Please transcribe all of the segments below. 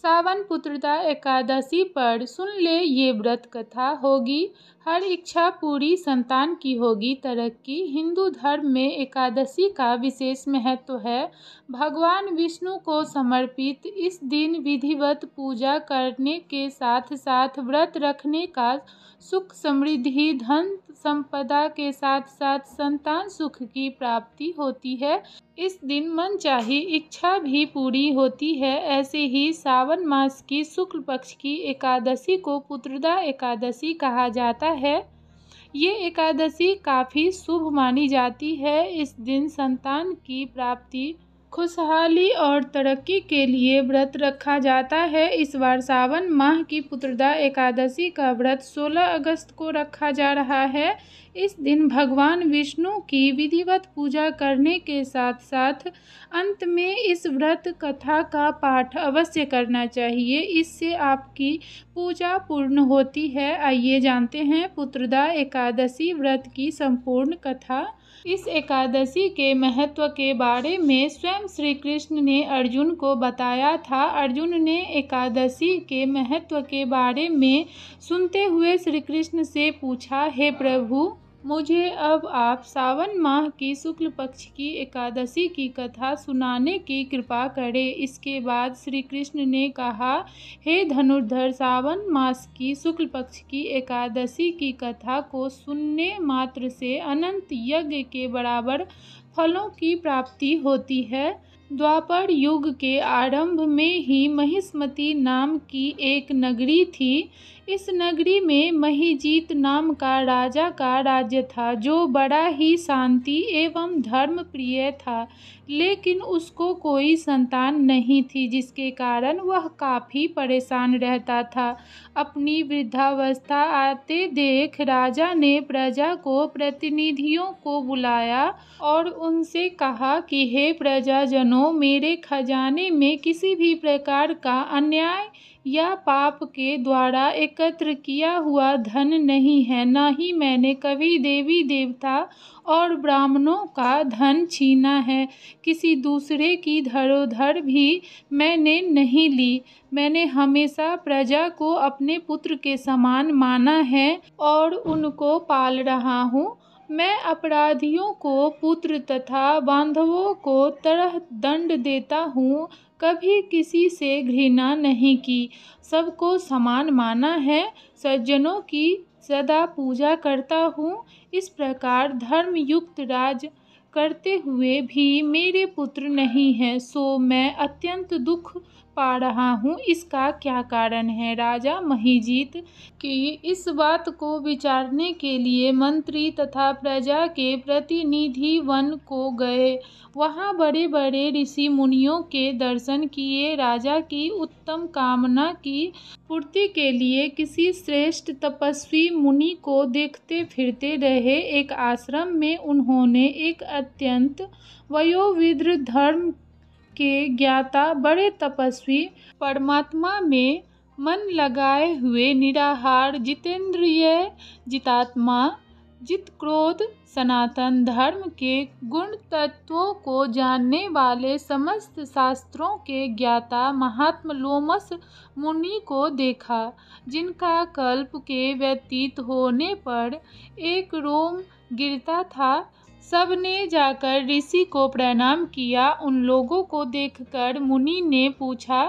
सावन पुत्रदा एकादशी पर सुन ले ये व्रत कथा होगी, हर इच्छा पूरी संतान की होगी तरक्की। हिंदू धर्म में एकादशी का विशेष महत्व है। भगवान विष्णु को समर्पित इस दिन विधिवत पूजा करने के साथ साथ व्रत रखने का सुख समृद्धि धन संपदा के साथ साथ संतान सुख की प्राप्ति होती है। इस दिन मनचाही इच्छा भी पूरी होती है। ऐसे ही सावन मास की शुक्ल पक्ष की एकादशी को पुत्रदा एकादशी कहा जाता है। ये एकादशी काफ़ी शुभ मानी जाती है। इस दिन संतान की प्राप्ति, खुशहाली और तरक्की के लिए व्रत रखा जाता है। इस बार सावन माह की पुत्रदा एकादशी का व्रत 16 अगस्त को रखा जा रहा है। इस दिन भगवान विष्णु की विधिवत पूजा करने के साथ साथ अंत में इस व्रत कथा का पाठ अवश्य करना चाहिए। इससे आपकी पूजा पूर्ण होती है। आइए जानते हैं पुत्रदा एकादशी व्रत की संपूर्ण कथा। इस एकादशी के महत्व के बारे में स्वयं श्री कृष्ण ने अर्जुन को बताया था। अर्जुन ने एकादशी के महत्व के बारे में सुनते हुए श्री कृष्ण से पूछा, हे प्रभु, मुझे अब आप सावन माह की शुक्ल पक्ष की एकादशी की कथा सुनाने की कृपा करें। इसके बाद श्री कृष्ण ने कहा, हे धनुर्धर, सावन मास की शुक्ल पक्ष की एकादशी की कथा को सुनने मात्र से अनंत यज्ञ के बराबर फलों की प्राप्ति होती है। द्वापर युग के आरंभ में ही महिष्मती नाम की एक नगरी थी। इस नगरी में महीजीत नाम का राजा का राज्य था, जो बड़ा ही शांति एवं धर्म प्रिय था, लेकिन उसको कोई संतान नहीं थी, जिसके कारण वह काफ़ी परेशान रहता था। अपनी वृद्धावस्था आते देख राजा ने प्रजा को प्रतिनिधियों को बुलाया और उनसे कहा कि हे प्रजाजनों, मेरे खजाने में किसी भी प्रकार का अन्याय या पाप के द्वारा एकत्र किया हुआ धन नहीं है। न ही मैंने कभी देवी देवता और ब्राह्मणों का धन छीना है। किसी दूसरे की धरोहर भी मैंने नहीं ली। मैंने हमेशा प्रजा को अपने पुत्र के समान माना है और उनको पाल रहा हूँ। मैं अपराधियों को पुत्र तथा बांधवों को तरह दंड देता हूँ। कभी किसी से घृणा नहीं की, सबको समान माना है। सज्जनों की सदा पूजा करता हूँ। इस प्रकार धर्मयुक्त राज करते हुए भी मेरे पुत्र नहीं हैं, सो मैं अत्यंत दुख पा रहा हूँ। इसका क्या कारण है? राजा महीजीत की इस बात को विचारने के लिए मंत्री तथा प्रजा के प्रतिनिधि वन को गए। वहाँ बड़े बड़े ऋषि मुनियों के दर्शन किए। राजा की उत्तम कामना की पूर्ति के लिए किसी श्रेष्ठ तपस्वी मुनि को देखते फिरते रहे। एक आश्रम में उन्होंने एक अत्यंत वयोवृद्ध धर्म के ज्ञाता बड़े तपस्वी, परमात्मा में मन लगाए हुए निराहार, जितेंद्रिय, जितात्मा, जित क्रोध, सनातन धर्म के गुण तत्वों को जानने वाले समस्त शास्त्रों के ज्ञाता महात्मा लोमस मुनि को देखा, जिनका कल्प के व्यतीत होने पर एक रोम गिरता था। सबने जाकर ऋषि को प्रणाम किया। उन लोगों को देखकर मुनि ने पूछा,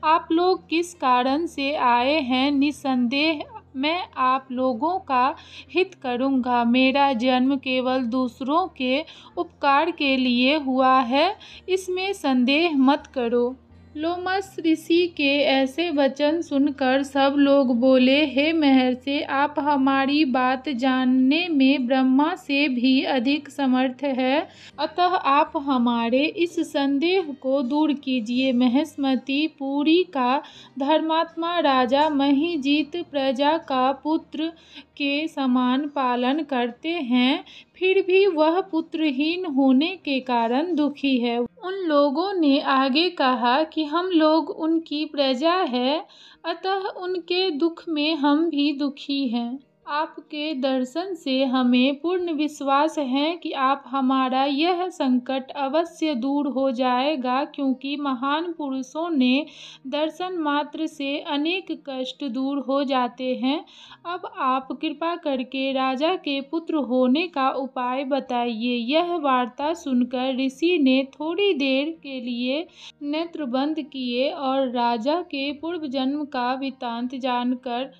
आप लोग किस कारण से आए हैं? निस्संदेह मैं आप लोगों का हित करूंगा। मेरा जन्म केवल दूसरों के उपकार के लिए हुआ है, इसमें संदेह मत करो। लोमस ऋषि के ऐसे वचन सुनकर सब लोग बोले, हे महर्षि, आप हमारी बात जानने में ब्रह्मा से भी अधिक समर्थ है, अतः आप हमारे इस संदेह को दूर कीजिए। महिष्मती पुरी का धर्मात्मा राजा महीजीत प्रजा का पुत्र के समान पालन करते हैं, फिर भी वह पुत्रहीन होने के कारण दुखी है। उन लोगों ने आगे कहा कि हम लोग उनकी प्रजा है, अतः उनके दुख में हम भी दुखी हैं। आपके दर्शन से हमें पूर्ण विश्वास है कि आप हमारा यह संकट अवश्य दूर हो जाएगा, क्योंकि महान पुरुषों ने दर्शन मात्र से अनेक कष्ट दूर हो जाते हैं। अब आप कृपा करके राजा के पुत्र होने का उपाय बताइए। यह वार्ता सुनकर ऋषि ने थोड़ी देर के लिए नेत्र बंद किए और राजा के पूर्व जन्म का वृत्तांत जानकर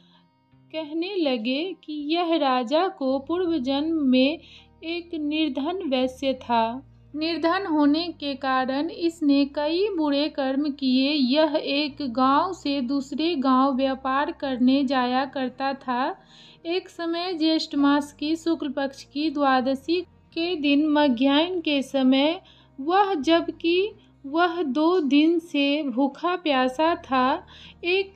कहने लगे कि यह राजा को पूर्व जन्म में एक निर्धन वैश्य था। निर्धन होने के कारण इसने कई बुरे कर्म किए। यह एक गांव से दूसरे गांव व्यापार करने जाया करता था। एक समय ज्येष्ठ मास की शुक्ल पक्ष की द्वादशी के दिन मध्याह्न के समय जबकि वह 2 दिन से भूखा प्यासा था, एक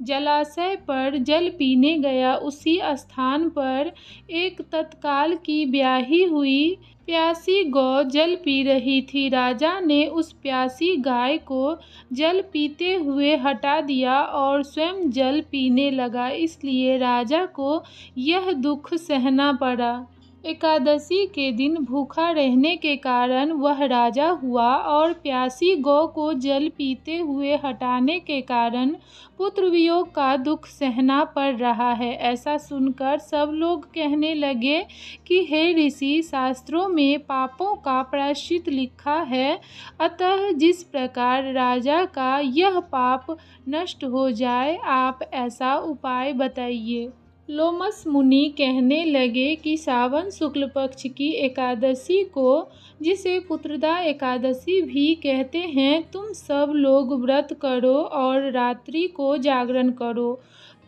जलाशय पर जल पीने गया। उसी स्थान पर एक तत्काल की ब्याही हुई प्यासी गौ जल पी रही थी। राजा ने उस प्यासी गाय को जल पीते हुए हटा दिया और स्वयं जल पीने लगा, इसलिए राजा को यह दुख सहना पड़ा। एकादशी के दिन भूखा रहने के कारण वह राजा हुआ और प्यासी गौ को जल पीते हुए हटाने के कारण पुत्र वियोग का दुख सहना पड़ रहा है। ऐसा सुनकर सब लोग कहने लगे कि हे ऋषि, शास्त्रों में पापों का प्रायश्चित लिखा है, अतः जिस प्रकार राजा का यह पाप नष्ट हो जाए, आप ऐसा उपाय बताइए। लोमस मुनि कहने लगे कि सावन शुक्ल पक्ष की एकादशी को, जिसे पुत्रदा एकादशी भी कहते हैं, तुम सब लोग व्रत करो और रात्रि को जागरण करो,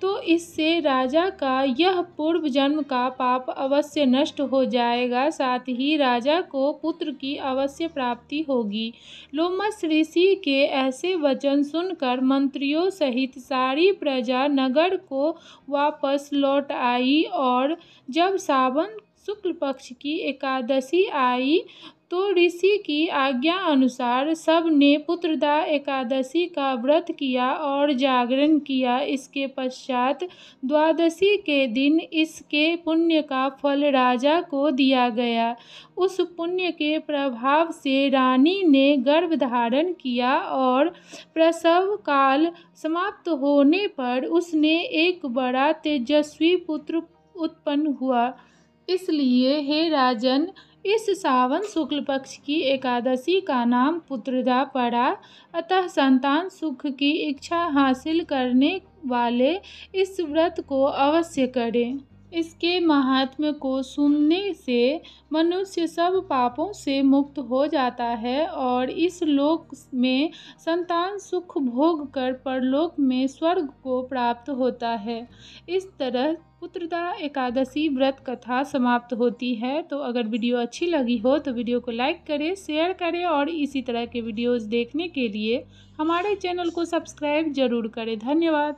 तो इससे राजा का यह पूर्व जन्म का पाप अवश्य नष्ट हो जाएगा, साथ ही राजा को पुत्र की अवश्य प्राप्ति होगी। लोमस ऋषि के ऐसे वचन सुनकर मंत्रियों सहित सारी प्रजा नगर को वापस लौट आई और जब सावन शुक्ल पक्ष की एकादशी आई तो ऋषि की आज्ञा अनुसार सब ने पुत्रदा एकादशी का व्रत किया और जागरण किया। इसके पश्चात द्वादशी के दिन इसके पुण्य का फल राजा को दिया गया। उस पुण्य के प्रभाव से रानी ने गर्भ धारण किया और प्रसव काल समाप्त होने पर उसने एक बड़ा तेजस्वी पुत्र उत्पन्न हुआ। इसलिए हे राजन, इस सावन शुक्ल पक्ष की एकादशी का नाम पुत्रदा पड़ा। अतः संतान सुख की इच्छा हासिल करने वाले इस व्रत को अवश्य करें। इसके महात्म्य को सुनने से मनुष्य सब पापों से मुक्त हो जाता है और इस लोक में संतान सुख भोग कर परलोक में स्वर्ग को प्राप्त होता है। इस तरह पुत्रदा एकादशी व्रत कथा समाप्त होती है। तो अगर वीडियो अच्छी लगी हो तो वीडियो को लाइक करें, शेयर करें और इसी तरह के वीडियोज़ देखने के लिए हमारे चैनल को सब्सक्राइब जरूर करें। धन्यवाद।